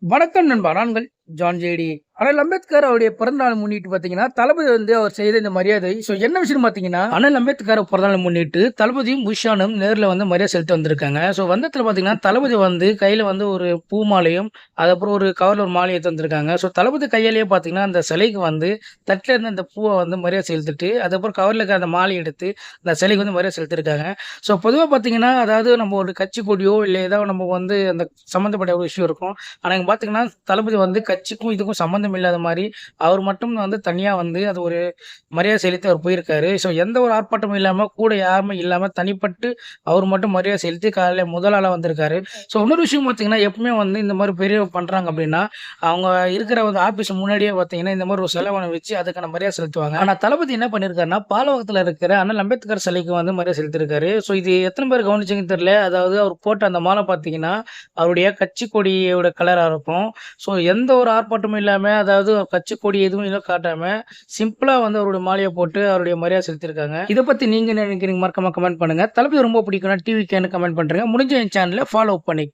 வணக்கம் நண்பா. நான்கள் John JD. அண்ணல் அம்பேத்கர் அவருடைய பிறந்தநாள் முன்னிட்டு பார்த்தீங்கன்னா, தளபதி வந்து அவர் செய்த இந்த மரியாதை என்ன விஷயம்னு பார்த்தீங்கன்னா, அண்ணல் அம்பேத்கர் பிறந்தநாள் முன்னிட்டு தளபதியும், புஷ்ஷானும் நேர்ல வந்து மரியாதை செலுத்த வந்திருக்காங்க. வந்ததுல பார்த்தீங்கன்னா, தளபதி வந்து கையில வந்து ஒரு பூ மாலையும், அதுக்கப்புறம் ஒரு கவர்ல ஒரு மாலையும் எடுத்து வந்திருக்காங்க. தளபதி கையாலேயே பார்த்தீங்கன்னா, அந்த சிலைக்கு வந்து தட்டுல இருந்து அந்த பூவ வந்து மரியாதை செலுத்திட்டு, அதுக்கப்புறம் கவர்ல இருக்க அந்த மாலைய எடுத்து அந்த சிலைக்கு வந்து மரியாதை செலுத்தியிருக்காங்க. பொதுவா பார்த்தீங்கன்னா, அதாவது நம்ம ஒரு கட்சி கொடியோ, இல்ல ஏதாவது நம்ம வந்து அந்த சம்மந்தப்பட்ட ஒரு விஷயம் இருக்கும். ஆனா இங்க பார்த்தீங்கன்னா, தளபதி வந்து கட்சிக்கும் இதுக்கும் சம்மந்தம் இல்லாத மாரி, அவர் மட்டும் வந்து தனியா வந்து அது ஒரு மரியாதை செலுத்தி அவர் போயிருக்காரு. எந்த ஒரு ஆர்ப்பாட்டமும் இல்லாம, கூட யாருமே இல்லாம தனிப்பட்டு அவர் மட்டும் மரியாதை செலுத்தி காலையில முதல் ஆளா வந்திருக்காரு. இன்னொரு விஷயம் பார்த்தீங்கன்னா, எப்பவுமே வந்து இந்த மாரி பெரியவங்க பண்றாங்க அப்டின்னா, அவங்க இருக்கிற வந்து ஆஃபீஸ் முன்னாடியே பார்த்தீங்கன்னா, இந்த மாரி ஒரு செலவன வச்சு அதுக்கான மரியாதை செலுத்துவாங்க. ஆனா தளபதி என்ன பண்ணியிருக்காருன்னா, பாலவகத்துல இருக்கிற அண்ணல் அம்பேத்கர் சிலைக்கு வந்து மரியாதை செலுத்தியிருக்காரு. இது எத்தன பேர் கவனிச்சீங்கன்னு தெரியல. அதாவது அவர் போட்ட அந்த மாலை பார்த்தீங்கன்னா, அவருடைய கட்சி கொடியோட கலரா இருக்கும். எந்த ஒரு ஆர்ப்பாட்டமும் இல்லாம, அதாவது கட்சி கொடி எதுவும் காட்டாம, சிம்பிளா வந்து அவருடைய மாலைய போட்டு அவருடைய மரியாதை செலுத்தியிருக்காங்க. இத பத்தி நீங்க என்ன நினைக்கிறீங்க? மறக்காம கமெண்ட் பண்ணுங்க. தளபதி ரொம்ப பிடிக்கும்னா டிவிகேன்னு கமெண்ட் பண்றேங்க. முடிஞ்ச என் சேனல ஃபாலோ பண்ணி